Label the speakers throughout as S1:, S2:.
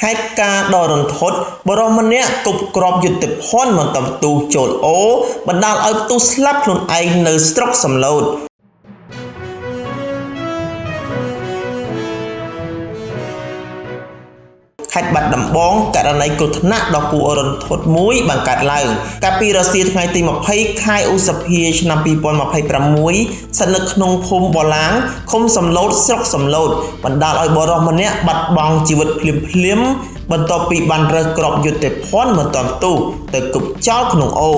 S1: ហេតុការណ៍ដ៏រន្ធត់បរិសម្នាក់គប់គ្រាប់យុទ្ធភ័ណ្ឌបន្តបន្ទូចូលអូបណ្ដាលឲ្យផ្ទុះស្លាប់ខ្លួនឯងនៅស្រុកសំឡូតខេត្តបាត់ដំបងករណីគ្រោះថ្នាក់ដ៏គួររន្ធត់មួយបានកើតឡើងកាលពីរសៀលថ្ងៃទី20ខែឧសភាឆ្នាំ2026ស្ថិតនៅក្នុងភូមិបឡាងឃុំសំឡូតស្រុកសំឡូតបណ្ដាលឲ្យបុរសម្នាក់បាត់បង់ជីវិតភ្លាមបន្ទាប់ពីបានរើសគ្រាប់យុទ្ធភ័ណ្ឌមិនទាន់ផ្ទុះទៅគប់ចោលក្នុងអូ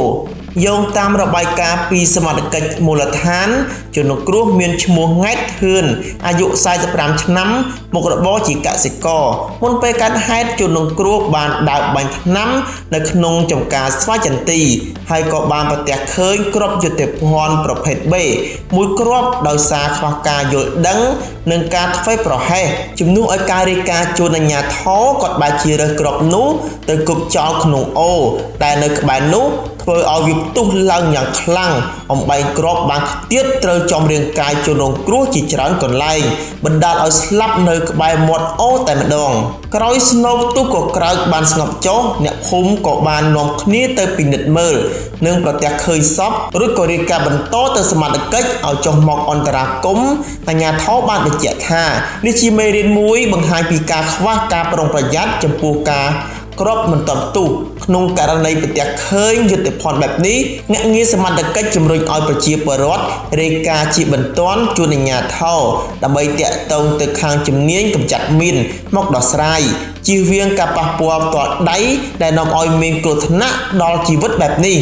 S1: យោងតាមរបាយការណ៍ពីសមាជិកមូលដ្ឋានជនរងគ្រោះមានឈ្មោះង៉ែតធឿនអាយុ45ឆ្នាំមុខរបរជាកសិករមុនពេលកើតហេតុជនរងគ្រោះបានដើរបាញ់ថ្នាំនៅក្នុងចំការស្វាយចន្ទីហើយក៏បានប្រទះឃើញគ្រាប់យុទ្ធភ័ណ្ឌប្រភេទ B មួយគ្រាប់ដោយសារខ្វះការយល់ដឹងនិងការធ្វេសប្រហែសជំនួសឲ្យការរាយការណ៍ជូនអាជ្ញាធរគាត់បានជារើសគ្រាប់នោះទៅគប់ចោលក្នុងអូដែលនៅក្បែរនោះធ្វើឲ្យវាផ្ទុះឡើងយ៉ាងខ្លាំងអំបែងគ្រាប់បានខ្ទាតត្រូវចំរាងកាយជនរងគ្រោះជាច្រើនកន្លែងបណ្ដាលឲ្យស្លាប់នៅក្បែរមាត់អូតែម្ដងក្រោយស្នូកផ្ទុះក៏ក្រើកបានស្ងប់ចុះអ្នកភូមិក៏បាននាំគ្នាទៅពិនិត្យមើលនិងប្រទះឃើញសពរួចក៏រាយការណ៍បន្តទៅសមាជិកឲ្យចុះមកអន្តរាគមន៍អាជ្ញាធរបានបញ្ជាក់ថានេះជាមេរៀនមួយបង្ហាញពីការខ្វះការប្រុងប្រយ័ត្នចំពោះការគ្រាប់មិនទាន់ផ្ទុះក្នុងករណីប្រទះឃើញយុទ្ធភ័ណ្ឌបែបនេះអ្នកងារសមត្ថកិច្ចជំរុញឲ្យប្រជាពលរដ្ឋរាយការណ៍ជាបន្ទាន់ជូនអាជ្ញាធរដើម្បីតាក់ទងទៅខាងជំនាញកម្ចាត់មីនមកដោះស្រាយជៀសវាងការប៉ះពាល់ផ្ទាល់ដៃដែលនាំឲ្យមានគ្រោះថ្នាក់ដល់ជីវិតបែបនេះ